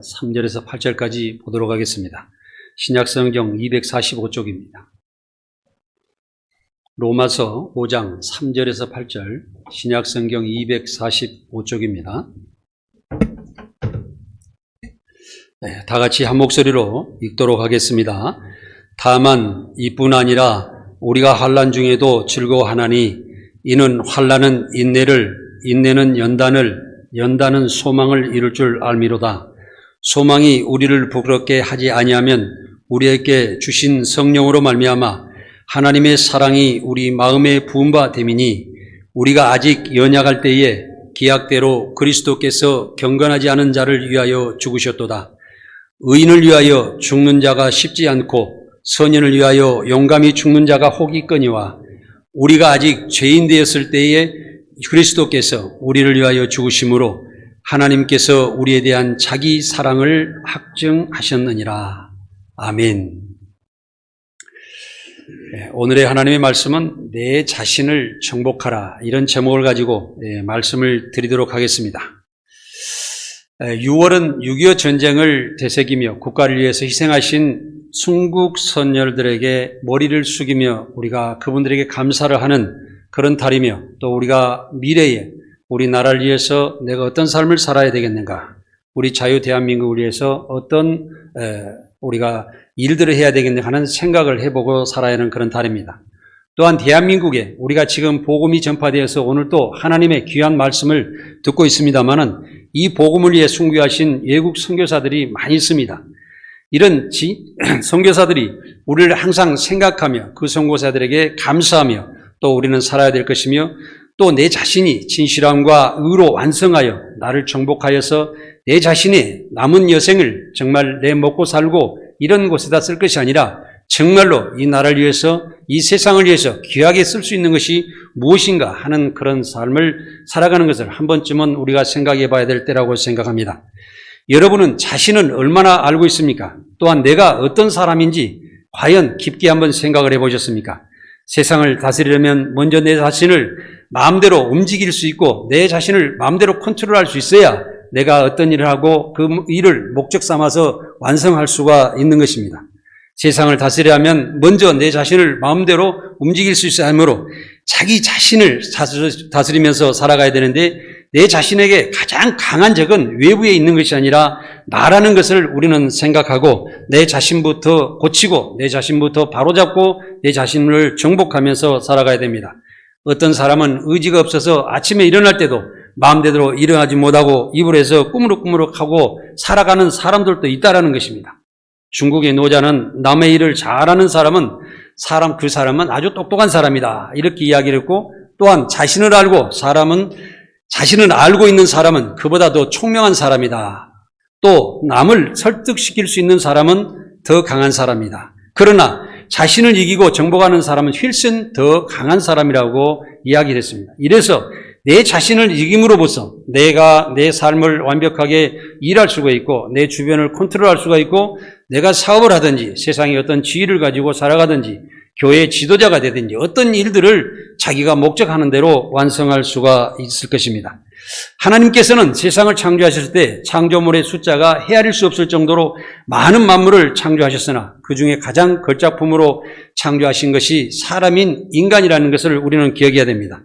3절에서 8절까지 보도록 하겠습니다. 신약성경 245쪽입니다. 로마서 5장 3절에서 8절, 신약성경 245쪽입니다. 네, 다 같이 한 목소리로 읽도록 하겠습니다. 다만 이뿐 아니라 우리가 환난 중에도 즐거워하나니 이는 환난은 인내를, 인내는 연단을, 연단은 소망을 이룰 줄 알미로다. 소망이 우리를 부끄럽게 하지 아니하면 우리에게 주신 성령으로 말미암아 하나님의 사랑이 우리 마음에 부은 바 됨이니 우리가 아직 연약할 때에 기약대로 그리스도께서 경건하지 않은 자를 위하여 죽으셨도다. 의인을 위하여 죽는 자가 쉽지 않고 선인을 위하여 용감히 죽는 자가 혹 있거니와 우리가 아직 죄인 되었을 때에 그리스도께서 우리를 위하여 죽으심으로 하나님께서 우리에 대한 자기 사랑을 확증하셨느니라. 아멘. 오늘의 하나님의 말씀은 내 자신을 정복하라, 이런 제목을 가지고 말씀을 드리도록 하겠습니다. 6월은 6.25 전쟁을 되새기며 국가를 위해서 희생하신 순국 선열들에게 머리를 숙이며 우리가 그분들에게 감사를 하는 그런 달이며, 또 우리가 미래에 우리나라를 위해서 내가 어떤 삶을 살아야 되겠는가, 우리 자유 대한민국을 위해서 어떤 우리가 일들을 해야 되겠는가 하는 생각을 해보고 살아야 하는 그런 달입니다. 또한 대한민국에 우리가 지금 복음이 전파되어서 오늘 또 하나님의 귀한 말씀을 듣고 있습니다마는 이 복음을 위해 순교하신 외국 선교사들이 많이 있습니다. 이런 선교사들이 우리를 항상 생각하며 그 선교사들에게 감사하며 또 우리는 살아야 될 것이며, 또 내 자신이 진실함과 의로 완성하여 나를 정복하여서 내 자신의 남은 여생을 정말 내 먹고 살고 이런 곳에다 쓸 것이 아니라 정말로 이 나라를 위해서, 이 세상을 위해서 귀하게 쓸 수 있는 것이 무엇인가 하는 그런 삶을 살아가는 것을 한 번쯤은 우리가 생각해 봐야 될 때라고 생각합니다. 여러분은 자신은 얼마나 알고 있습니까? 또한 내가 어떤 사람인지 과연 깊게 한번 생각을 해보셨습니까? 세상을 다스리려면 먼저 내 자신을 마음대로 움직일 수 있고 내 자신을 마음대로 컨트롤할 수 있어야 내가 어떤 일을 하고 그 일을 목적 삼아서 완성할 수가 있는 것입니다. 세상을 다스리려면 먼저 내 자신을 마음대로 움직일 수 있어야 하므로 자기 자신을 다스리면서 살아가야 되는데, 내 자신에게 가장 강한 적은 외부에 있는 것이 아니라 나라는 것을 우리는 생각하고 내 자신부터 고치고 내 자신부터 바로잡고 내 자신을 정복하면서 살아가야 됩니다. 어떤 사람은 의지가 없어서 아침에 일어날 때도 마음대로 일어나지 못하고 입을 해서 꾸무룩꾸무룩하고 살아가는 사람들도 있다라는 것입니다. 중국의 노자는 남의 일을 잘하는 사람은 그 사람은 아주 똑똑한 사람이다, 이렇게 이야기를 했고, 또한 자신을 알고 자신을 알고 있는 사람은 그보다 더 총명한 사람이다. 또 남을 설득시킬 수 있는 사람은 더 강한 사람이다. 그러나 자신을 이기고 정복하는 사람은 훨씬 더 강한 사람이라고 이야기를 했습니다. 이래서 내 자신을 이김으로써 내가 내 삶을 완벽하게 일할 수가 있고 내 주변을 컨트롤할 수가 있고, 내가 사업을 하든지 세상에 어떤 지위를 가지고 살아가든지 교회 지도자가 되든지 어떤 일들을 자기가 목적하는 대로 완성할 수가 있을 것입니다. 하나님께서는 세상을 창조하셨을 때 창조물의 숫자가 헤아릴 수 없을 정도로 많은 만물을 창조하셨으나 그 중에 가장 걸작품으로 창조하신 것이 사람인 인간이라는 것을 우리는 기억해야 됩니다.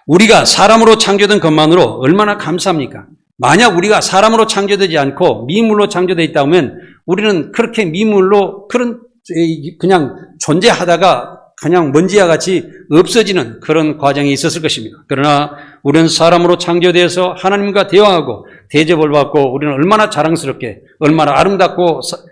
우리가 사람으로 창조된 것만으로 얼마나 감사합니까? 만약 우리가 사람으로 창조되지 않고 미물로 창조되어 있다 면 우리는 그렇게 미물로 그냥 존재하다가 그냥 먼지와 같이 없어지는 그런 과정이 있었을 것입니다. 그러나 우리는 사람으로 창조되어서 하나님과 대화하고 대접을 받고 우리는 얼마나 자랑스럽게, 얼마나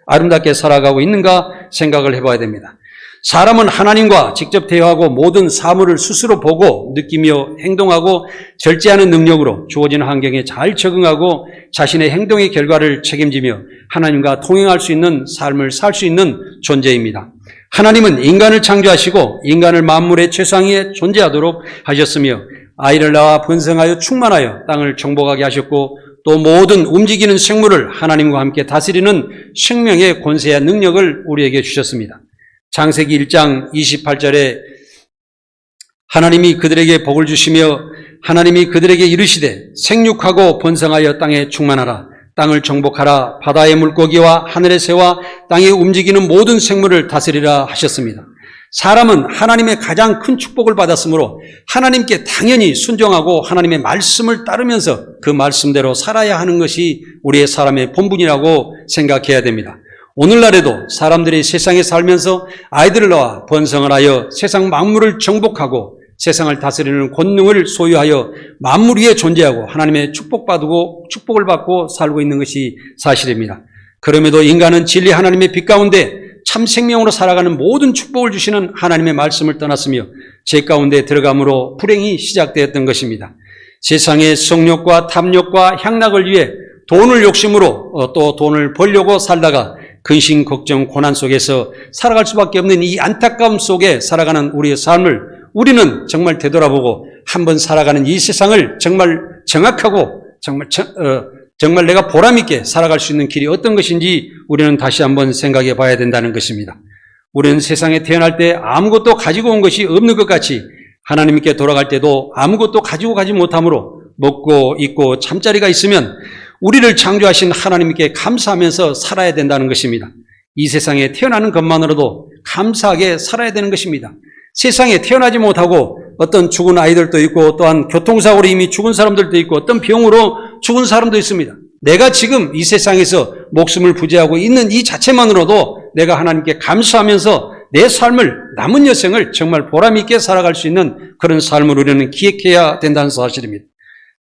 아름답게 살아가고 있는가 생각을 해봐야 됩니다. 사람은 하나님과 직접 대화하고 모든 사물을 스스로 보고 느끼며 행동하고 절제하는 능력으로 주어진 환경에 잘 적응하고 자신의 행동의 결과를 책임지며 하나님과 통행할 수 있는 삶을 살 수 있는 존재입니다. 하나님은 인간을 창조하시고 인간을 만물의 최상위에 존재하도록 하셨으며 아이를 낳아 번성하여 충만하여 땅을 정복하게 하셨고, 또 모든 움직이는 생물을 하나님과 함께 다스리는 생명의 권세와 능력을 우리에게 주셨습니다. 창세기 1장 28절에 하나님이 그들에게 복을 주시며 하나님이 그들에게 이르시되 생육하고 번성하여 땅에 충만하라. 땅을 정복하라. 바다의 물고기와 하늘의 새와 땅에 움직이는 모든 생물을 다스리라 하셨습니다. 사람은 하나님의 가장 큰 축복을 받았으므로 하나님께 당연히 순종하고 하나님의 말씀을 따르면서 그 말씀대로 살아야 하는 것이 우리의 사람의 본분이라고 생각해야 됩니다. 오늘날에도 사람들이 세상에 살면서 아이들을 낳아 번성을 하여 세상 만물을 정복하고 세상을 다스리는 권능을 소유하여 만물 위에 존재하고 하나님의 축복을 받고 살고 있는 것이 사실입니다. 그럼에도 인간은 진리 하나님의 빛 가운데 참 생명으로 살아가는 모든 축복을 주시는 하나님의 말씀을 떠났으며 죄 가운데 들어감으로 불행이 시작되었던 것입니다. 세상의 성욕과 탐욕과 향락을 위해 돈을 욕심으로 또 돈을 벌려고 살다가 근심, 걱정, 고난 속에서 살아갈 수밖에 없는 이 안타까움 속에 살아가는 우리의 삶을 우리는 정말 되돌아보고 한번 살아가는 이 세상을 정말 정확하고 정말 내가 보람있게 살아갈 수 있는 길이 어떤 것인지 우리는 다시 한번 생각해 봐야 된다는 것입니다. 우리는 세상에 태어날 때 아무것도 가지고 온 것이 없는 것 같이 하나님께 돌아갈 때도 아무것도 가지고 가지 못하므로 먹고 입고 잠자리가 있으면 우리를 창조하신 하나님께 감사하면서 살아야 된다는 것입니다. 이 세상에 태어나는 것만으로도 감사하게 살아야 되는 것입니다. 세상에 태어나지 못하고 어떤 죽은 아이들도 있고 또한 교통사고로 이미 죽은 사람들도 있고 어떤 병으로 죽은 사람도 있습니다. 내가 지금 이 세상에서 목숨을 부지하고 있는 이 자체만으로도 내가 하나님께 감사하면서 내 삶을 남은 여생을 정말 보람있게 살아갈 수 있는 그런 삶을 우리는 기획해야 된다는 사실입니다.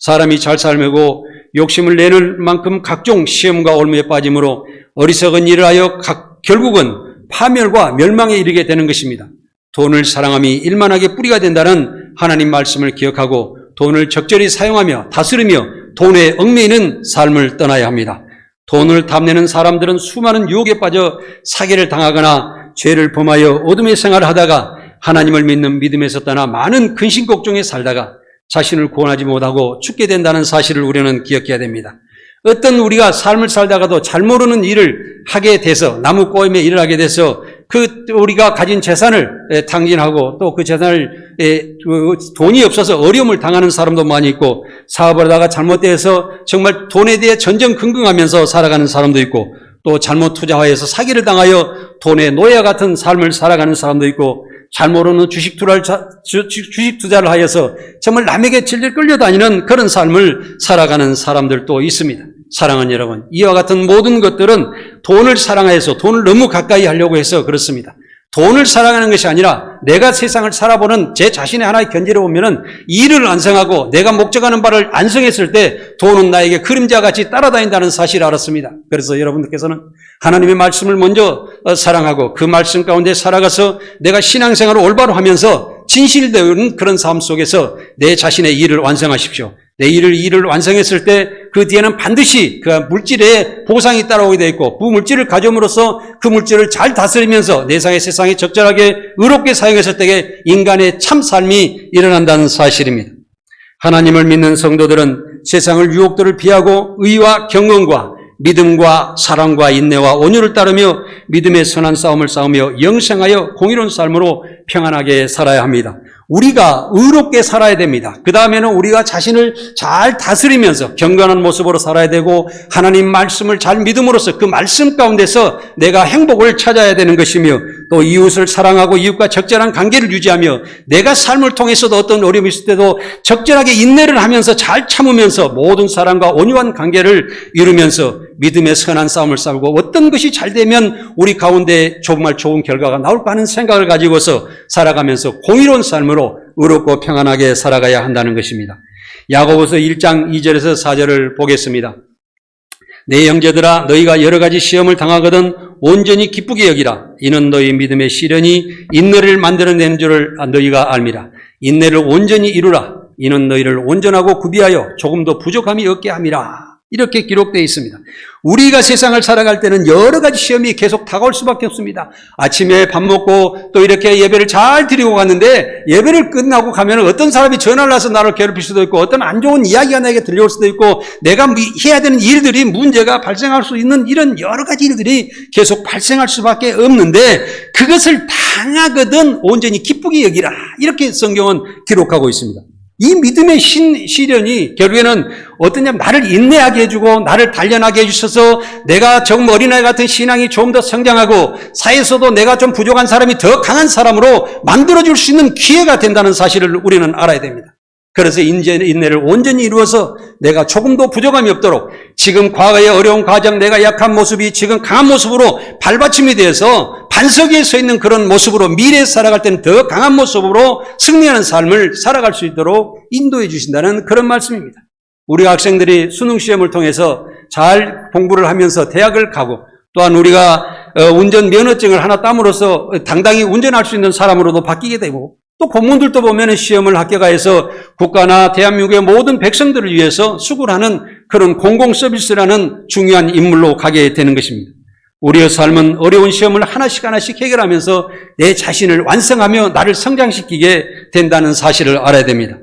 사람이 잘 살고 욕심을 내는 만큼 각종 시험과 올무에 빠짐으로 어리석은 일을 하여 결국은 파멸과 멸망에 이르게 되는 것입니다. 돈을 사랑함이 일만하게 뿌리가 된다는 하나님 말씀을 기억하고 돈을 적절히 사용하며 다스리며 돈에 얽매이는 삶을 떠나야 합니다. 돈을 탐내는 사람들은 수많은 유혹에 빠져 사기를 당하거나 죄를 범하여 어둠의 생활을 하다가 하나님을 믿는 믿음에서 떠나 많은 근심 걱정에 살다가 자신을 구원하지 못하고 죽게 된다는 사실을 우리는 기억해야 됩니다. 어떤 우리가 삶을 살다가도 잘 모르는 일을 하게 돼서 나무 꼬임에 일을 하게 돼서 우리가 가진 재산을 탕진하고 또 그 재산을 돈이 없어서 어려움을 당하는 사람도 많이 있고 사업을 하다가 잘못돼서 정말 돈에 대해 전전긍긍하면서 살아가는 사람도 있고 또 잘못 투자하여서 사기를 당하여 돈의 노예와 같은 삶을 살아가는 사람도 있고 잘 모르는 주식 투자를 하여서 정말 남에게 질질 끌려다니는 그런 삶을 살아가는 사람들도 있습니다. 사랑하는 여러분, 이와 같은 모든 것들은 돈을 사랑해서 돈을 너무 가까이 하려고 해서 그렇습니다. 돈을 사랑하는 것이 아니라 내가 세상을 살아보는 제 자신의 하나의 견지를 보면은 일을 완성하고 내가 목적하는 바를 완성했을 때 돈은 나에게 그림자같이 따라다닌다는 사실을 알았습니다. 그래서 여러분들께서는 하나님의 말씀을 먼저 사랑하고 그 말씀 가운데 살아가서 내가 신앙생활을 올바로 하면서 진실되는 그런 삶 속에서 내 자신의 일을 완성하십시오. 내 일을 완성했을 때 그 뒤에는 반드시 그 물질에 보상이 따라오게 되어 있고 그 물질을 가져옴으로써 그 물질을 잘 다스리면서 내상의 세상에 적절하게 의롭게 사용했을 때에 인간의 참 삶이 일어난다는 사실입니다. 하나님을 믿는 성도들은 세상을 유혹들을 피하고 의와 경건과 믿음과 사랑과 인내와 온유를 따르며 믿음의 선한 싸움을 싸우며 영생하여 공의로운 삶으로 평안하게 살아야 합니다. 우리가 의롭게 살아야 됩니다. 그 다음에는 우리가 자신을 잘 다스리면서 경건한 모습으로 살아야 되고 하나님 말씀을 잘 믿음으로써 그 말씀 가운데서 내가 행복을 찾아야 되는 것이며 또 이웃을 사랑하고 이웃과 적절한 관계를 유지하며 내가 삶을 통해서도 어떤 어려움이 있을 때도 적절하게 인내를 하면서 잘 참으면서 모든 사람과 온유한 관계를 이루면서 믿음의 선한 싸움을 싸우고 어떤 것이 잘 되면 우리 가운데 정말 좋은 결과가 나올까 하는 생각을 가지고서 살아가면서 공의로운 삶으로 의롭고 평안하게 살아가야 한다는 것입니다. 야고보서 1장 2절에서 4절을 보겠습니다. 내 형제들아 너희가 여러 가지 시험을 당하거든 온전히 기쁘게 여기라. 이는 너희 믿음의 시련이 인내를 만들어내는 줄을 너희가 알미라. 인내를 온전히 이루라. 이는 너희를 온전하고 구비하여 조금도 부족함이 없게 함이라. 이렇게 기록되어 있습니다. 우리가 세상을 살아갈 때는 여러 가지 시험이 계속 다가올 수밖에 없습니다. 아침에 밥 먹고 또 이렇게 예배를 잘 드리고 갔는데 예배를 끝나고 가면 어떤 사람이 전화를 해서 나를 괴롭힐 수도 있고 어떤 안 좋은 이야기가 나에게 들려올 수도 있고 내가 해야 되는 일들이 문제가 발생할 수 있는 이런 여러 가지 일들이 계속 발생할 수밖에 없는데 그것을 당하거든 온전히 기쁘게 여기라. 이렇게 성경은 기록하고 있습니다. 이 믿음의 시련이 결국에는 어떠냐면 나를 인내하게 해주고 나를 단련하게 해주셔서 내가 정 어린아이 같은 신앙이 좀 더 성장하고 사회에서도 내가 좀 부족한 사람이 더 강한 사람으로 만들어줄 수 있는 기회가 된다는 사실을 우리는 알아야 됩니다. 그래서 인내를 온전히 이루어서 내가 조금도 부족함이 없도록 지금 과거의 어려운 과정, 내가 약한 모습이 지금 강한 모습으로 발받침이 되어서 반석 위에 서 있는 그런 모습으로 미래에 살아갈 때는 더 강한 모습으로 승리하는 삶을 살아갈 수 있도록 인도해 주신다는 그런 말씀입니다. 우리 학생들이 수능시험을 통해서 잘 공부를 하면서 대학을 가고 또한 우리가 운전 면허증을 하나 땀으로써 당당히 운전할 수 있는 사람으로도 바뀌게 되고 또 공무원들도 보면 시험을 합격해서 국가나 대한민국의 모든 백성들을 위해서 수고를 하는 그런 공공서비스라는 중요한 인물로 가게 되는 것입니다. 우리의 삶은 어려운 시험을 하나씩 해결하면서 내 자신을 완성하며 나를 성장시키게 된다는 사실을 알아야 됩니다.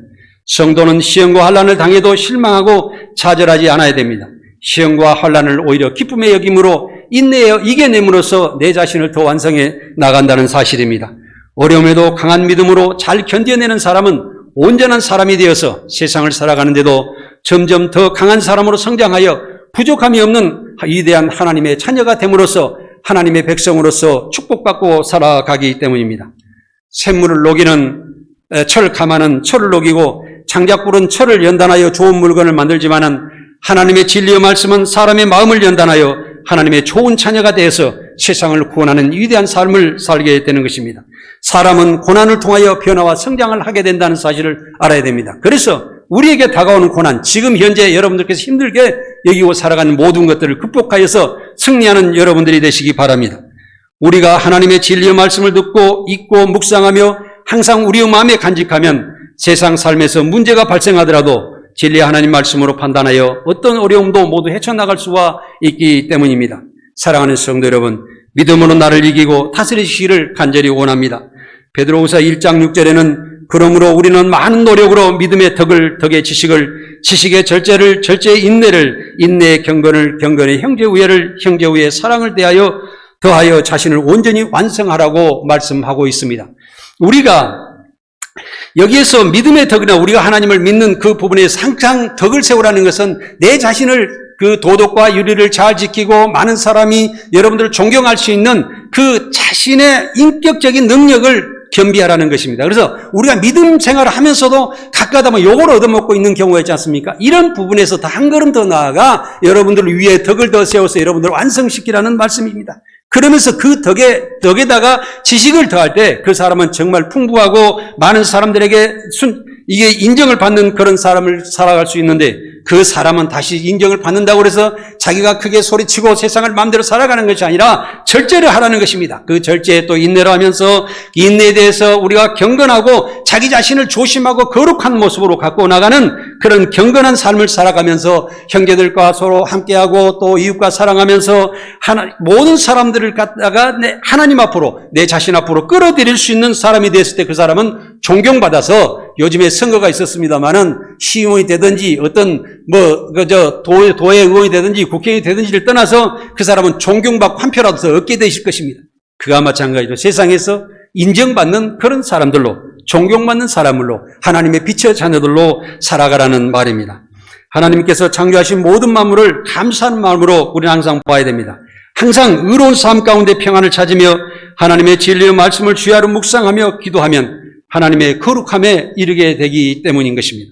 성도는 시험과 환난을 당해도 실망하고 좌절하지 않아야 됩니다. 시험과 환난을 오히려 기쁨의 여김으로 인내하여 이겨냄으로써 내 자신을 더 완성해 나간다는 사실입니다. 어려움에도 강한 믿음으로 잘 견뎌내는 사람은 온전한 사람이 되어서 세상을 살아가는데도 점점 더 강한 사람으로 성장하여 부족함이 없는 위대한 하나님의 자녀가 됨으로써 하나님의 백성으로서 축복받고 살아가기 때문입니다. 샘물을 녹이는 철가마는 철을 녹이고 장작불은 철을 연단하여 좋은 물건을 만들지만은 하나님의 진리의 말씀은 사람의 마음을 연단하여 하나님의 좋은 자녀가 되어서 세상을 구원하는 위대한 삶을 살게 되는 것입니다. 사람은 고난을 통하여 변화와 성장을 하게 된다는 사실을 알아야 됩니다. 그래서 우리에게 다가오는 고난, 지금 현재 여러분들께서 힘들게 여기고 살아가는 모든 것들을 극복하여서 승리하는 여러분들이 되시기 바랍니다. 우리가 하나님의 진리의 말씀을 듣고 읽고 묵상하며 항상 우리의 마음에 간직하면 세상 삶에서 문제가 발생하더라도 진리의 하나님 말씀으로 판단하여 어떤 어려움도 모두 헤쳐나갈 수가 있기 때문입니다. 사랑하는 성도 여러분, 믿음으로 나를 이기고 다스리시기를 간절히 원합니다. 베드로후서 1장 6절에는 그러므로 우리는 많은 노력으로 믿음의 덕의 지식의 절제를 절제의 인내를 인내의 경건의 형제 우애의 사랑을 더하여 자신을 온전히 완성하라고 말씀하고 있습니다. 우리가 여기에서 믿음의 덕이나 우리가 하나님을 믿는 그 부분에서 항상 덕을 세우라는 것은 내 자신을 그 도덕과 윤리를 잘 지키고 많은 사람이 여러분들을 존경할 수 있는 그 자신의 인격적인 능력을 겸비하라는 것입니다. 그래서 우리가 믿음 생활을 하면서도 가끔가다 욕을 얻어먹고 있는 경우가 있지 않습니까? 이런 부분에서 더 한 걸음 더 나아가 여러분들 위에 덕을 더 세워서 여러분들을 완성시키라는 말씀입니다. 그러면서 그 덕에다가 지식을 더할 때 그 사람은 정말 풍부하고 많은 사람들에게 이게 인정을 받는 그런 사람을 살아갈 수 있는데 그 사람은 다시 인정을 받는다고 해서 자기가 크게 소리치고 세상을 마음대로 살아가는 것이 아니라 절제를 하라는 것입니다. 그 절제에 또 인내를 하면서 인내에 대해서 우리가 경건하고 자기 자신을 조심하고 거룩한 모습으로 갖고 나가는 그런 경건한 삶을 살아가면서 형제들과 서로 함께하고 또 이웃과 사랑하면서 모든 사람들을 갖다가 하나님 앞으로 내 자신 앞으로 끌어들일 수 있는 사람이 됐을 때 그 사람은 존경받아서 요즘에 선거가 있었습니다만은 시의원이 되든지 어떤 도의 의원이 되든지 국회의원이 되든지를 떠나서 그 사람은 존경받고 한 표라도 더 얻게 되실 것입니다. 그와 마찬가지로 세상에서 인정받는 그런 사람들로 존경받는 사람들로 하나님의 빛의 자녀들로 살아가라는 말입니다. 하나님께서 창조하신 모든 만물을 감사하는 마음으로 우리는 항상 봐야 됩니다. 항상 의로운 삶 가운데 평안을 찾으며 하나님의 진리의 말씀을 주야로 묵상하며 기도하면 하나님의 거룩함에 이르게 되기 때문인 것입니다.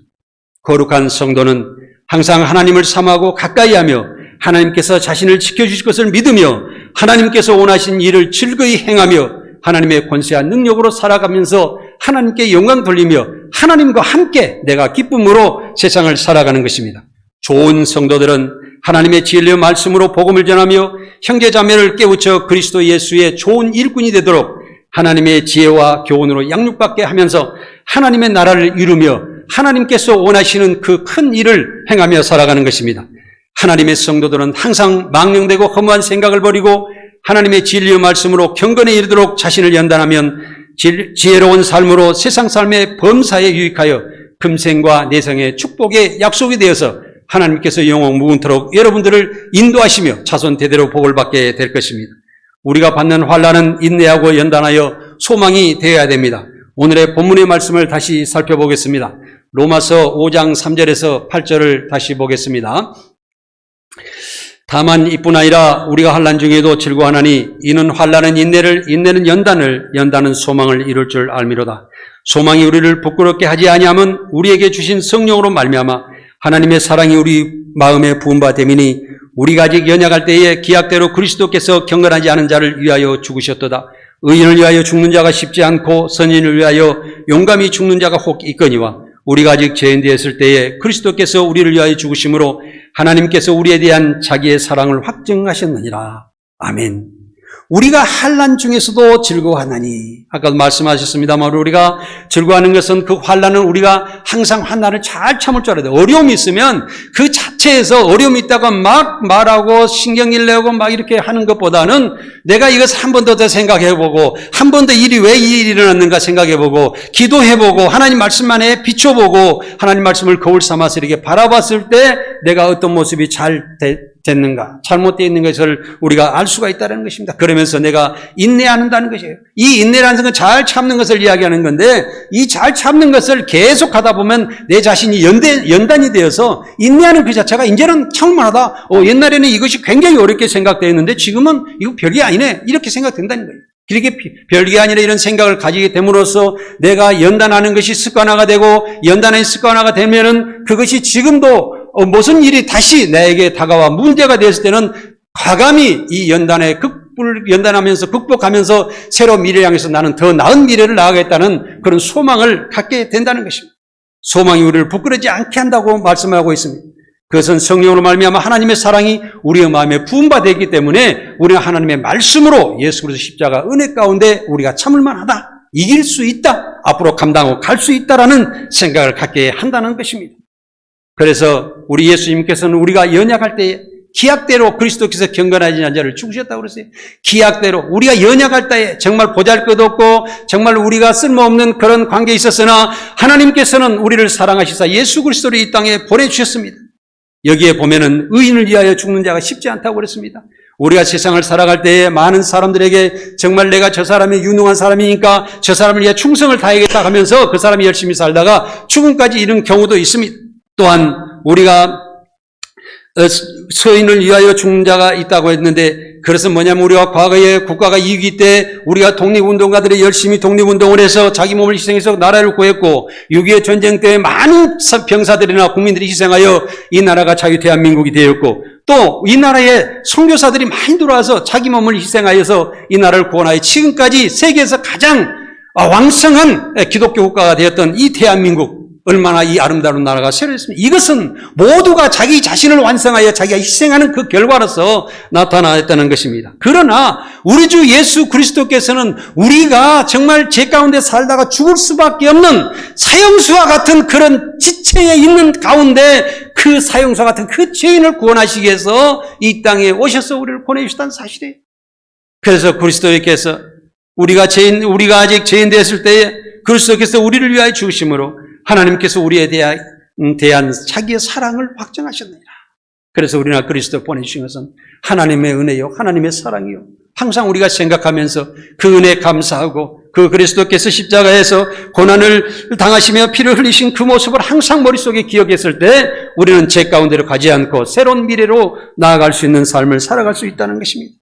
거룩한 성도는 항상 하나님을 사모하고 가까이 하며 하나님께서 자신을 지켜주실 것을 믿으며 하나님께서 원하신 일을 즐거이 행하며 하나님의 권세한 능력으로 살아가면서 하나님께 영광 돌리며 하나님과 함께 내가 기쁨으로 세상을 살아가는 것입니다. 좋은 성도들은 하나님의 진리의 말씀으로 복음을 전하며 형제자매를 깨우쳐 그리스도 예수의 좋은 일꾼이 되도록 하나님의 지혜와 교훈으로 양육받게 하면서 하나님의 나라를 이루며 하나님께서 원하시는 그 큰 일을 행하며 살아가는 것입니다. 하나님의 성도들은 항상 망령되고 허무한 생각을 버리고 하나님의 진리의 말씀으로 경건에 이르도록 자신을 연단하면 지혜로운 삶으로 세상 삶의 범사에 유익하여 금생과 내생의 축복의 약속이 되어서 하나님께서 영원 무궁토록 여러분들을 인도하시며 자손 대대로 복을 받게 될 것입니다. 우리가 받는 환난은 인내하고 연단하여 소망이 되어야 됩니다. 오늘의 본문의 말씀을 다시 살펴보겠습니다. 로마서 5장 3절에서 8절을 다시 보겠습니다. 다만 이뿐 아니라 우리가 환난 중에도 즐거워하나니 이는 환난은 인내를, 인내는 연단을, 연단은 소망을 이룰 줄 알미로다. 소망이 우리를 부끄럽게 하지 아니하면 우리에게 주신 성령으로 말미암아 하나님의 사랑이 우리 마음에 부은 바 됨이니 우리가 아직 연약할 때에 기약대로 그리스도께서 경건하지 않은 자를 위하여 죽으셨도다. 의인을 위하여 죽는 자가 쉽지 않고 선인을 위하여 용감히 죽는 자가 혹 있거니와 우리가 아직 죄인 되었을 때에 그리스도께서 우리를 위하여 죽으심으로 하나님께서 우리에 대한 자기의 사랑을 확증하셨느니라. 아멘. 우리가 환난 중에서도 즐거워하나니, 아까도 말씀하셨습니다만 우리가 즐거워하는 것은 그 환난은 우리가 항상 환난을 잘 참을 줄 알아야 돼요. 어려움이 있으면 그 자체에서 어려움이 있다고 막 말하고 신경질 내고 막 이렇게 하는 것보다는 내가 이것을 한 번 더 생각해보고 한 번 더 일이 왜 이 일이 일어났는가 생각해보고 기도해보고 하나님 말씀만에 비춰보고 하나님 말씀을 거울 삼아서 이렇게 바라봤을 때 내가 어떤 모습이 잘 됐는가, 잘못되어 있는 것을 우리가 알 수가 있다는 것입니다. 그러면서 내가 인내한다는 것이에요. 이 인내라는 것은 잘 참는 것을 이야기하는 건데 이 잘 참는 것을 계속 하다 보면 내 자신이 연단이 되어서 인내하는 그 자체가 이제는 참을만하다. 옛날에는 이것이 굉장히 어렵게 생각되었는데 지금은 이거 별게 아니네. 이렇게 생각된다는 거예요. 이렇게 별게 아니라 이런 생각을 가지게 됨으로써 내가 연단하는 것이 습관화가 되고 연단의 습관화가 되면은 그것이 지금도 무슨 일이 다시 나에게 다가와 문제가 됐을 때는 과감히 이 연단하면서 극복하면서 새로운 미래를 향해서 나는 더 나은 미래를 나아가겠다는 그런 소망을 갖게 된다는 것입니다. 소망이 우리를 부끄러지 않게 한다고 말씀하고 있습니다. 그것은 성령으로 말미암아 하나님의 사랑이 우리의 마음에 부은 바 되기 때문에 우리가 하나님의 말씀으로 예수 그리스도 십자가 은혜 가운데 우리가 참을 만하다, 이길 수 있다, 앞으로 감당하고 갈 수 있다라는 생각을 갖게 한다는 것입니다. 그래서 우리 예수님께서는 우리가 연약할 때에 기약대로 그리스도께서 경건하지 않은 자를 죽으셨다고 그랬어요. 기약대로 우리가 연약할 때에 정말 보잘것없고 정말 우리가 쓸모없는 그런 관계에 있었으나 하나님께서는 우리를 사랑하시사 예수 그리스도를 이 땅에 보내주셨습니다. 여기에 보면은 의인을 위하여 죽는 자가 쉽지 않다고 그랬습니다. 우리가 세상을 살아갈 때에 많은 사람들에게 정말 내가 저 사람이 유능한 사람이니까 저 사람을 위해 충성을 다하겠다 하면서 그 사람이 열심히 살다가 죽음까지 이른 경우도 있습니다. 또한 우리가 서인을 위하여 죽는 자가 있다고 했는데 그것은 뭐냐면 우리가 과거에 국가가 이익이 때 우리가 독립운동가들이 열심히 독립운동을 해서 자기 몸을 희생해서 나라를 구했고 6.25 전쟁 때 많은 병사들이나 국민들이 희생하여 이 나라가 자유 대한민국이 되었고 또 이 나라에 선교사들이 많이 들어와서 자기 몸을 희생하여서 이 나라를 구원하여 지금까지 세계에서 가장 왕성한 기독교 국가가 되었던 이 대한민국, 얼마나 이 아름다운 나라가 새로웠습니다. 이것은 모두가 자기 자신을 완성하여 자기가 희생하는 그 결과로서 나타났다는 것입니다. 그러나 우리 주 예수 그리스도께서는 우리가 정말 죄 가운데 살다가 죽을 수밖에 없는 사형수와 같은 그런 지체에 있는 가운데 그 사형수와 같은 그 죄인을 구원하시기 위해서 이 땅에 오셔서 우리를 보내주셨다는 사실이에요. 그래서 그리스도께서 우리가 아직 죄인 되었을 때에 그리스도께서 우리를 위하여 죽으심으로 하나님께서 우리에 대한 자기의 사랑을 확정하셨느니라. 그래서 우리나 그리스도 보내주신 것은 하나님의 은혜요, 하나님의 사랑이요. 항상 우리가 생각하면서 그 은혜에 감사하고 그 그리스도께서 십자가에서 고난을 당하시며 피를 흘리신 그 모습을 항상 머릿속에 기억했을 때 우리는 죄 가운데로 가지 않고 새로운 미래로 나아갈 수 있는 삶을 살아갈 수 있다는 것입니다.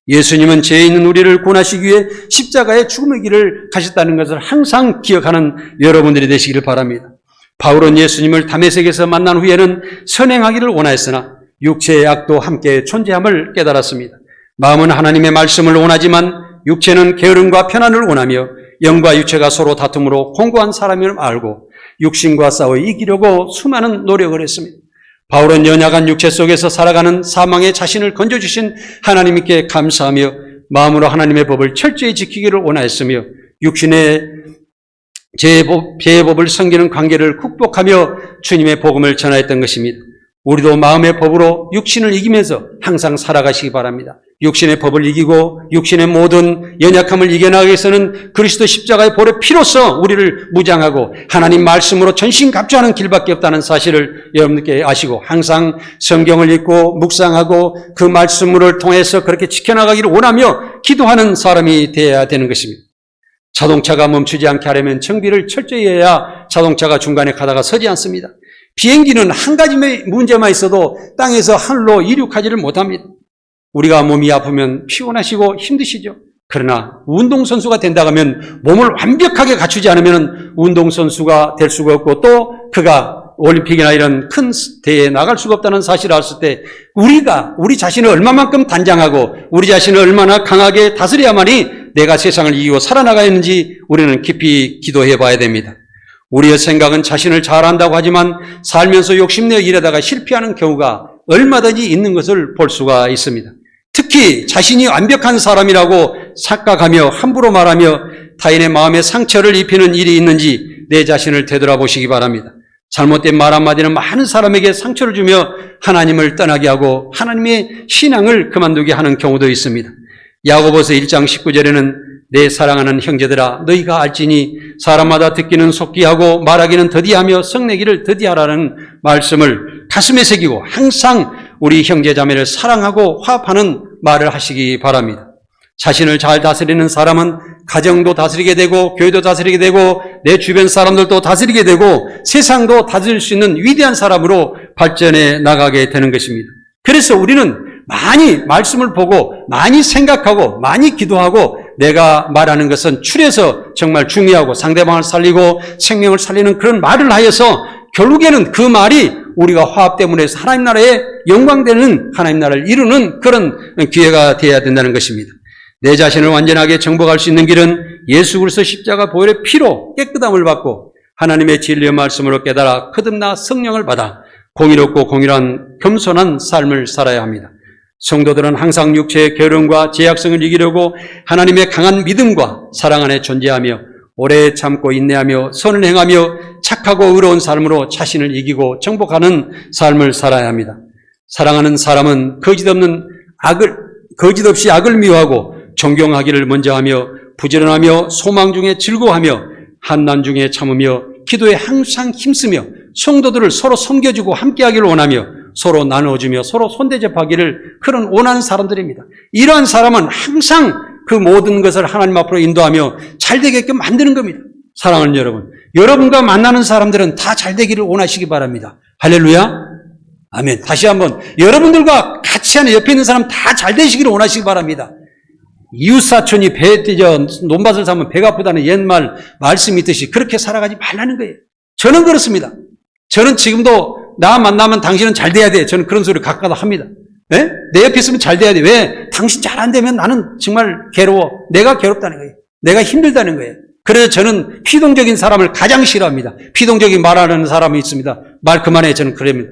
예수님은 죄에 있는 우리를 구원하시기 위해 십자가의 죽음의 길을 가셨다는 것을 항상 기억하는 여러분들이 되시기를 바랍니다. 바울은 예수님을 다메섹에서 만난 후에는 선행하기를 원하였으나 육체의 악도 함께 존재함을 깨달았습니다. 마음은 하나님의 말씀을 원하지만 육체는 게으름과 편안을 원하며 영과 육체가 서로 다툼으로 공고한 사람임을 알고 육신과 싸워 이기려고 수많은 노력을 했습니다. 바울은 연약한 육체 속에서 살아가는 사망의 자신을 건져주신 하나님께 감사하며 마음으로 하나님의 법을 철저히 지키기를 원하였으며 육신의 죄의 법을 섬기는 관계를 극복하며 주님의 복음을 전하였던 것입니다. 우리도 마음의 법으로 육신을 이기면서 항상 살아가시기 바랍니다. 육신의 법을 이기고 육신의 모든 연약함을 이겨나가기 위해서는 그리스도 십자가의 보혈의 피로써 우리를 무장하고 하나님 말씀으로 전신갑주하는 길밖에 없다는 사실을 여러분들께 아시고 항상 성경을 읽고 묵상하고 그 말씀을 통해서 그렇게 지켜나가기를 원하며 기도하는 사람이 되어야 되는 것입니다. 자동차가 멈추지 않게 하려면 정비를 철저히 해야 자동차가 중간에 가다가 서지 않습니다. 비행기는 한 가지 문제만 있어도 땅에서 하늘로 이륙하지를 못합니다. 우리가 몸이 아프면 피곤하시고 힘드시죠. 그러나 운동선수가 된다고 하면 몸을 완벽하게 갖추지 않으면 운동선수가 될 수가 없고 또 그가 올림픽이나 이런 큰 대회에 나갈 수가 없다는 사실을 알았을 때 우리 자신을 얼마만큼 단장하고 우리 자신을 얼마나 강하게 다스려야만이 내가 세상을 이기고 살아나가야 하는지 우리는 깊이 기도해 봐야 됩니다. 우리의 생각은 자신을 잘한다고 하지만 살면서 욕심내어 일하다가 실패하는 경우가 얼마든지 있는 것을 볼 수가 있습니다. 특히 자신이 완벽한 사람이라고 착각하며 함부로 말하며 타인의 마음에 상처를 입히는 일이 있는지 내 자신을 되돌아보시기 바랍니다. 잘못된 말 한마디는 많은 사람에게 상처를 주며 하나님을 떠나게 하고 하나님의 신앙을 그만두게 하는 경우도 있습니다. 야고보서 1장 19절에는 내 사랑하는 형제들아 너희가 알지니 사람마다 듣기는 속기하고 말하기는 더디하며 성내기를 더디하라는 말씀을 가슴에 새기고 항상 우리 형제 자매를 사랑하고 화합하는 말을 하시기 바랍니다. 자신을 잘 다스리는 사람은 가정도 다스리게 되고 교회도 다스리게 되고 내 주변 사람들도 다스리게 되고 세상도 다스릴 수 있는 위대한 사람으로 발전해 나가게 되는 것입니다. 그래서 우리는 많이 말씀을 보고 많이 생각하고 많이 기도하고 내가 말하는 것은 추려서 정말 중요하고 상대방을 살리고 생명을 살리는 그런 말을 하여서 결국에는 그 말이 우리가 화합 때문에 하나님 나라의 영광되는 하나님 나라를 이루는 그런 기회가 되어야 된다는 것입니다. 내 자신을 완전하게 정복할 수 있는 길은 예수 그리스도 십자가 보혈의 피로 깨끗함을 받고 하나님의 진리의 말씀으로 깨달아 거듭나 성령을 받아 공의롭고 공일한 겸손한 삶을 살아야 합니다. 성도들은 항상 육체의 게으름과 죄악성을 이기려고 하나님의 강한 믿음과 사랑 안에 존재하며 오래 참고 인내하며 선을 행하며 착하고 의로운 삶으로 자신을 이기고 정복하는 삶을 살아야 합니다. 사랑하는 사람은 거짓 없이 악을 미워하고 존경하기를 먼저 하며 부지런하며 소망 중에 즐거워하며 한난 중에 참으며 기도에 항상 힘쓰며 성도들을 서로 섬겨주고 함께하기를 원하며 서로 나눠주며 서로 손대접하기를 그런 원하는 사람들입니다. 이러한 사람은 항상 그 모든 것을 하나님 앞으로 인도하며 잘 되게끔 만드는 겁니다. 사랑하는 여러분, 여러분과 만나는 사람들은 다 잘 되기를 원하시기 바랍니다. 할렐루야, 아멘. 다시 한번 여러분들과 같이 하는 옆에 있는 사람 다 잘 되시기를 원하시기 바랍니다. 이웃사촌이 논밭을 사면 배가 아프다는 옛말 말씀이 있듯이 그렇게 살아가지 말라는 거예요. 저는 그렇습니다. 저는 지금도 나 만나면 당신은 잘 돼야 돼. 저는 그런 소리 가끔가다 합니다. 네? 내 옆에 있으면 잘 돼야 돼. 왜? 당신 잘 안 되면 나는 정말 괴로워. 내가 괴롭다는 거예요. 내가 힘들다는 거예요. 그래서 저는 피동적인 사람을 가장 싫어합니다. 피동적인 말하는 사람이 있습니다. 말 그만해. 저는 그럽니다.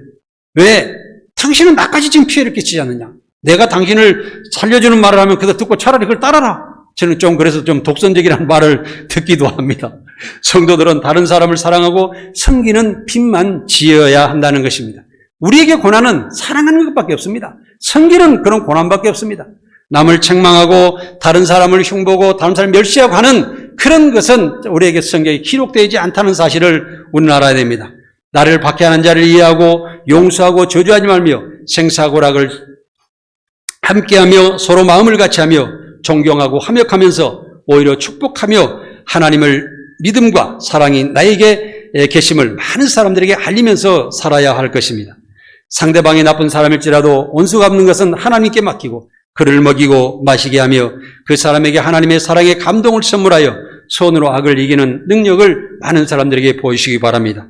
왜? 당신은 나까지 지금 피해를 끼치지 않느냐. 내가 당신을 살려주는 말을 하면 그거 듣고 차라리 그걸 따라라. 저는 좀 그래서 좀 독선적이라는 말을 듣기도 합니다. 성도들은 다른 사람을 사랑하고 섬기는 빚만 지어야 한다는 것입니다. 우리에게 고난은 사랑하는 것밖에 없습니다. 섬기는 그런 고난밖에 없습니다. 남을 책망하고 다른 사람을 흉보고 다른 사람을 멸시하고 하는 그런 것은 우리에게 성경에 기록되지 않다는 사실을 우리는 알아야 됩니다. 나를 박해하는 자를 이해하고 용서하고 저주하지 말며 생사고락을 함께하며 서로 마음을 같이하며 존경하고 화목하면서 오히려 축복하며 하나님을 믿음과 사랑이 나에게 계심을 많은 사람들에게 알리면서 살아야 할 것입니다. 상대방이 나쁜 사람일지라도 원수 갚는 것은 하나님께 맡기고 그를 먹이고 마시게 하며 그 사람에게 하나님의 사랑의 감동을 선물하여 손으로 악을 이기는 능력을 많은 사람들에게 보이시기 바랍니다.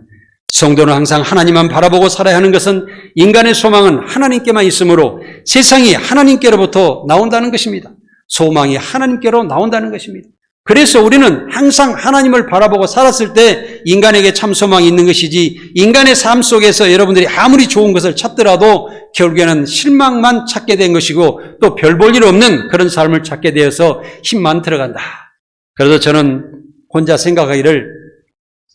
성도는 항상 하나님만 바라보고 살아야 하는 것은 인간의 소망은 하나님께만 있으므로 세상이 하나님께로부터 나온다는 것입니다. 소망이 하나님께로 나온다는 것입니다. 그래서 우리는 항상 하나님을 바라보고 살았을 때 인간에게 참 소망이 있는 것이지 인간의 삶 속에서 여러분들이 아무리 좋은 것을 찾더라도 결국에는 실망만 찾게 된 것이고 또 별 볼 일 없는 그런 삶을 찾게 되어서 힘만 들어간다. 그래서 저는 혼자 생각하기를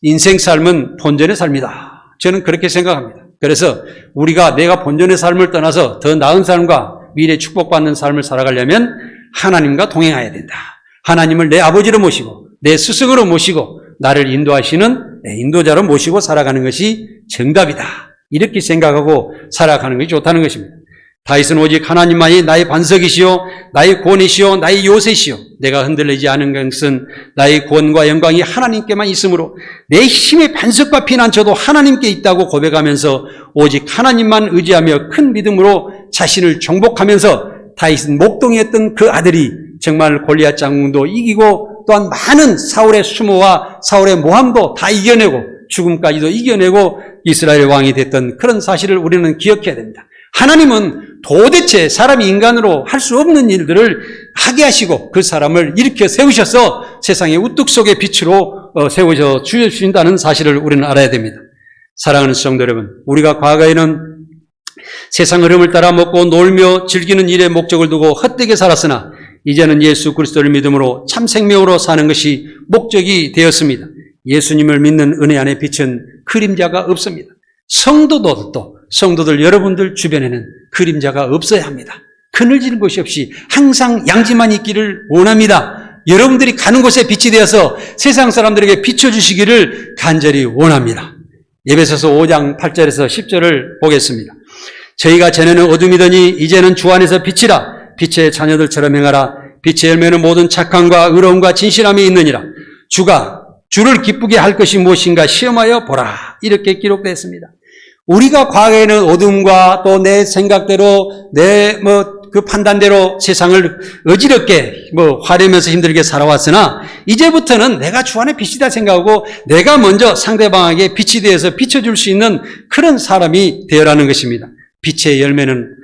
인생 삶은 본전의 삶이다. 저는 그렇게 생각합니다. 그래서 우리가 내가 본전의 삶을 떠나서 더 나은 삶과 미래 축복받는 삶을 살아가려면 하나님과 동행해야 된다. 하나님을 내 아버지로 모시고 내 스승으로 모시고 나를 인도하시는 내 인도자로 모시고 살아가는 것이 정답이다. 이렇게 생각하고 살아가는 것이 좋다는 것입니다. 다윗은 오직 하나님만이 나의 반석이시요 나의 구원이시요 나의 요새시요 내가 흔들리지 않은 것은 나의 구원과 영광이 하나님께만 있으므로 내 힘의 반석과 피난처도 하나님께 있다고 고백하면서 오직 하나님만 의지하며 큰 믿음으로 자신을 정복하면서 다윗은 목동이었던 그 아들이 정말 골리앗 장군도 이기고 또한 많은 사울의 수모와 사울의 모함도 다 이겨내고 죽음까지도 이겨내고 이스라엘 왕이 됐던 그런 사실을 우리는 기억해야 됩니다. 하나님은 도대체 사람이 인간으로 할 수 없는 일들을 하게 하시고 그 사람을 일으켜 세우셔서 세상의 우뚝 속의 빛으로 세우셔 주신다는 사실을 우리는 알아야 됩니다. 사랑하는 성도 여러분, 우리가 과거에는 세상 흐름을 따라 먹고 놀며 즐기는 일에 목적을 두고 헛되게 살았으나 이제는 예수 그리스도를 믿음으로 참 생명으로 사는 것이 목적이 되었습니다. 예수님을 믿는 은혜 안에 빛은 그림자가 없습니다. 성도들 여러분들 주변에는 그림자가 없어야 합니다. 그늘지는 곳이 없이 항상 양지만 있기를 원합니다. 여러분들이 가는 곳에 빛이 되어서 세상 사람들에게 비춰주시기를 간절히 원합니다. 에베소서 5장 8절에서 10절을 보겠습니다. 저희가 전에는 어둠이더니 이제는 주 안에서 빛이라. 빛의 자녀들처럼 행하라. 빛의 열매는 모든 착함과 의로움과 진실함이 있느니라. 주를 기쁘게 할 것이 무엇인가 시험하여 보라. 이렇게 기록되어 있습니다. 우리가 과거에는 어둠과 또 내 생각대로 내 그 판단대로 세상을 어지럽게 화려면서 힘들게 살아왔으나 이제부터는 내가 주 안에 빛이다 생각하고 내가 먼저 상대방에게 빛이 되어서 비춰줄 수 있는 그런 사람이 되어라는 것입니다. 빛의 열매는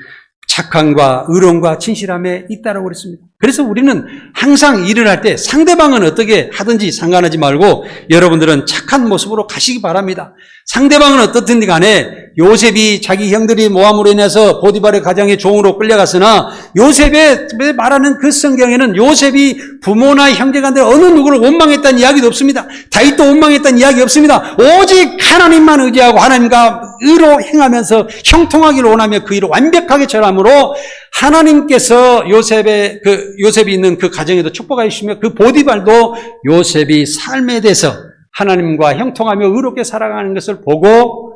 착함과 의로움과 진실함에 있다라고 그랬습니다. 그래서 우리는 항상 일을 할 때 상대방은 어떻게 하든지 상관하지 말고 여러분들은 착한 모습으로 가시기 바랍니다. 상대방은 어떻든지 간에 요셉이 자기 형들이 모함으로 인해서 보디발의 가정의 종으로 끌려갔으나 요셉의 말하는 그 성경에는 요셉이 부모나 형제간들 어느 누구를 원망했다는 이야기도 없습니다. 다윗도 원망했다는 이야기 없습니다. 오직 하나님만 의지하고 하나님과 의로 행하면서 형통하기를 원하며 그 일을 완벽하게 전함으로 하나님께서 요셉이 있는 그 가정에도 축복하여 주시며 그 보디발도 요셉이 삶에 대해서 하나님과 형통하며 의롭게 살아가는 것을 보고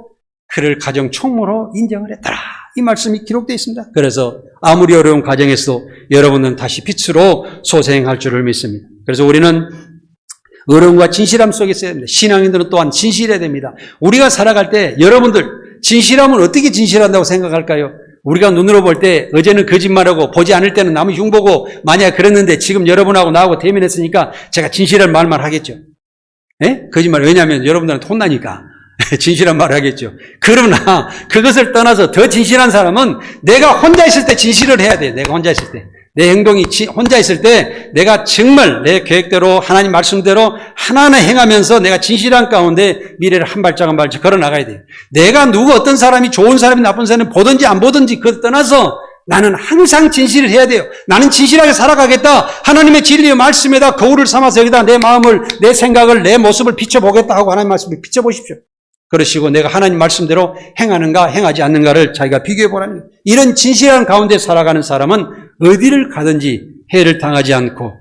그를 가정 총무로 인정을 했더라. 이 말씀이 기록되어 있습니다. 그래서 아무리 어려운 가정에서도 여러분은 다시 빛으로 소생할 줄을 믿습니다. 그래서 우리는 어려움과 진실함 속에 있어야 됩니다. 신앙인들은 또한 진실해야 됩니다. 우리가 살아갈 때 여러분들 진실함은 어떻게 진실한다고 생각할까요? 우리가 눈으로 볼 때 어제는 거짓말하고 보지 않을 때는 남의 흉보고 만약 그랬는데 지금 여러분하고 나하고 대면했으니까 제가 진실한 말만 하겠죠. 예? 거짓말. 왜냐하면 여러분들한테 혼나니까 진실한 말을 하겠죠. 그러나 그것을 떠나서 더 진실한 사람은 내가 혼자 있을 때 진실을 해야 돼요. 내가 혼자 있을 때. 내 행동이 혼자 있을 때 내가 정말 내 계획대로 하나님 말씀대로 하나하나 행하면서 내가 진실한 가운데 미래를 한 발짝 한 발짝 걸어 나가야 돼요. 내가 누구 어떤 사람이 좋은 사람이 나쁜 사람이 보든지 안 보든지 그것 떠나서 나는 항상 진실을 해야 돼요. 나는 진실하게 살아가겠다. 하나님의 진리의 말씀에다 거울을 삼아서 여기다 내 마음을, 내 생각을, 내 모습을 비춰보겠다 하고 하나님 말씀을 비춰보십시오. 그러시고 내가 하나님 말씀대로 행하는가 행하지 않는가를 자기가 비교해보라는 거예요. 이런 진실한 가운데 살아가는 사람은 어디를 가든지 해를 당하지 않고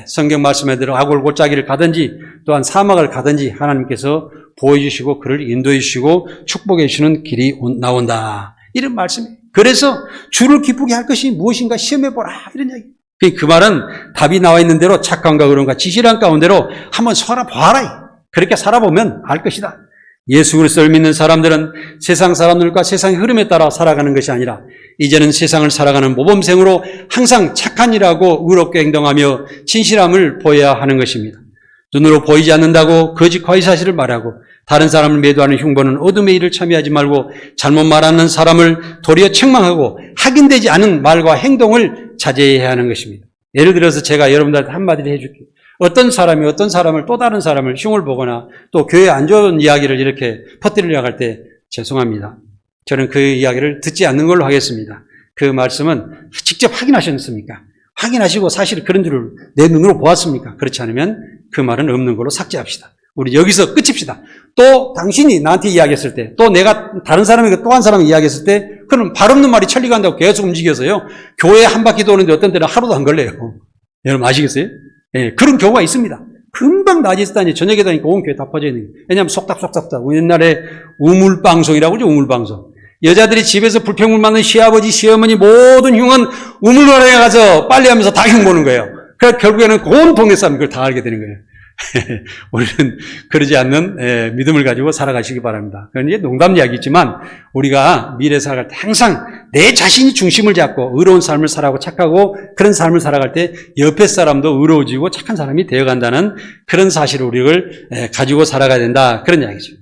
성경 말씀에 대로 악을 골짜기를 가든지 또한 사막을 가든지 하나님께서 보여주시고 그를 인도해 주시고 축복해 주시는 길이 나온다. 이런 말씀이에요. 그래서 주를 기쁘게 할 것이 무엇인가 시험해보라. 이런 이야기. 그 말은 답이 나와 있는 대로 착함과 의로움과 진실한 가운데로 한번 살아봐라. 그렇게 살아보면 알 것이다. 예수 그리스도를 믿는 사람들은 세상 사람들과 세상의 흐름에 따라 살아가는 것이 아니라 이제는 세상을 살아가는 모범생으로 항상 착한 일하고 의롭게 행동하며 진실함을 보여야 하는 것입니다. 눈으로 보이지 않는다고 거짓 과시사실을 말하고 다른 사람을 매도하는 흉보는 어둠의 일을 참여하지 말고 잘못 말하는 사람을 도리어 책망하고 확인되지 않은 말과 행동을 자제해야 하는 것입니다. 예를 들어서 제가 여러분들한테 한마디를 해줄게요. 어떤 사람이 어떤 사람을 또 다른 사람을 흉을 보거나 또 교회에 안 좋은 이야기를 이렇게 퍼뜨리려고 할 때 죄송합니다. 저는 그 이야기를 듣지 않는 걸로 하겠습니다. 그 말씀은 직접 확인하셨습니까? 확인하시고 사실 그런 줄을 내 눈으로 보았습니까? 그렇지 않으면 그 말은 없는 걸로 삭제합시다. 우리 여기서 끝입시다. 또 당신이 나한테 이야기했을 때, 또 내가 다른 사람에게 또 한 사람에게 이야기했을 때, 그럼 발 없는 말이 천리 간다고 계속 움직여서요. 교회 한 바퀴 도는데 어떤 때는 하루도 안 걸려요. 여러분 아시겠어요? 예, 그런 경우가 있습니다. 금방 낮에 있다니 저녁에 다니까 온 교회 다 퍼져 있는 거예요. 왜냐하면 속닥속닥. 옛날에 우물방송이라고 그러죠, 우물방송. 여자들이 집에서 불평불 많은 시아버지, 시어머니 모든 흉은 우물관에 가서 빨래하면서 다 흉 보는 거예요. 그래서 결국에는 온 동네 사람이 그걸 다 알게 되는 거예요. 우리는 그러지 않는 믿음을 가지고 살아가시기 바랍니다. 그건 이제 농담 이야기지만 우리가 미래 살아갈 때 항상 내 자신이 중심을 잡고 의로운 삶을 살아가고 착하고 그런 삶을 살아갈 때 옆에 사람도 의로워지고 착한 사람이 되어간다는 그런 사실을 우리를 가지고 살아가야 된다. 그런 이야기죠.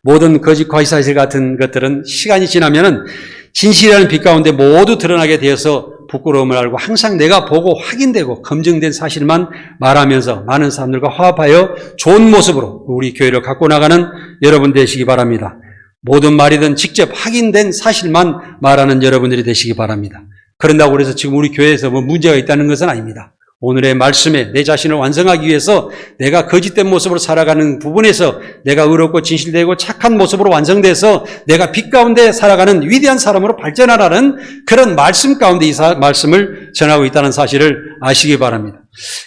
모든 거짓 과시사실 같은 것들은 시간이 지나면은 진실이라는 빛 가운데 모두 드러나게 되어서 부끄러움을 알고 항상 내가 보고 확인되고 검증된 사실만 말하면서 많은 사람들과 화합하여 좋은 모습으로 우리 교회를 갖고 나가는 여러분 되시기 바랍니다. 모든 말이든 직접 확인된 사실만 말하는 여러분들이 되시기 바랍니다. 그런다고 해서 지금 우리 교회에서 뭐 문제가 있다는 것은 아닙니다. 오늘의 말씀에 내 자신을 완성하기 위해서 내가 거짓된 모습으로 살아가는 부분에서 내가 의롭고 진실되고 착한 모습으로 완성돼서 내가 빛 가운데 살아가는 위대한 사람으로 발전하라는 그런 말씀 가운데 이 말씀을 전하고 있다는 사실을 아시기 바랍니다.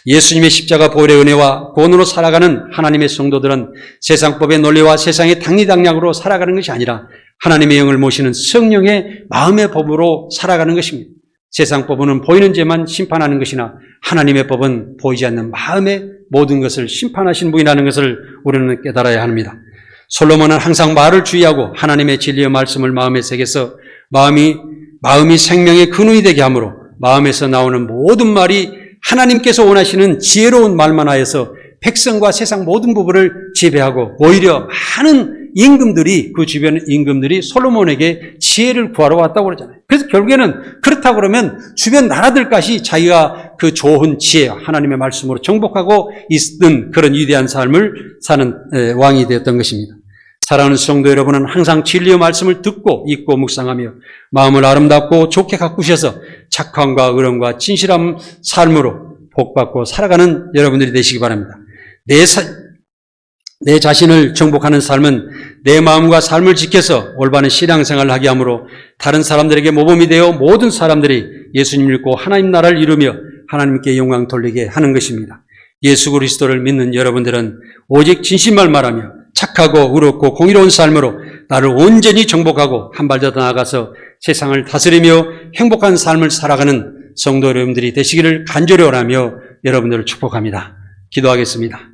예수님의 십자가 보혈의 은혜와 구원으로 살아가는 하나님의 성도들은 세상법의 논리와 세상의 당리당략으로 살아가는 것이 아니라 하나님의 영을 모시는 성령의 마음의 법으로 살아가는 것입니다. 세상 법은 보이는 죄만 심판하는 것이나 하나님의 법은 보이지 않는 마음의 모든 것을 심판하신 분이라는 것을 우리는 깨달아야 합니다. 솔로몬은 항상 말을 주의하고 하나님의 진리의 말씀을 마음에 새겨서 마음이 생명의 근원이 되게 하므로 마음에서 나오는 모든 말이 하나님께서 원하시는 지혜로운 말만 하여서 백성과 세상 모든 부분을 지배하고 오히려 많은 임금들이 그 주변 임금들이 솔로몬에게 지혜를 구하러 왔다고 그러잖아요. 그래서 결국에는 그렇다고 그러면 주변 나라들까지 자기가 그 좋은 지혜 하나님의 말씀으로 정복하고 있던 그런 위대한 삶을 사는 왕이 되었던 것입니다. 사랑하는 성도 여러분은 항상 진리의 말씀을 듣고 읽고 묵상하며 마음을 아름답고 좋게 가꾸셔서 착함과 의로움과 진실한 삶으로 복받고 살아가는 여러분들이 되시기 바랍니다. 내 자신을 정복하는 삶은 내 마음과 삶을 지켜서 올바른 신앙생활을 하게 하므로 다른 사람들에게 모범이 되어 모든 사람들이 예수님 믿고 하나님 나라를 이루며 하나님께 영광 돌리게 하는 것입니다. 예수 그리스도를 믿는 여러분들은 오직 진실만 말하며 착하고 의롭고 공의로운 삶으로 나를 온전히 정복하고 한 발 더 나아가서 세상을 다스리며 행복한 삶을 살아가는 성도 여러분들이 되시기를 간절히 원하며 여러분들을 축복합니다. 기도하겠습니다.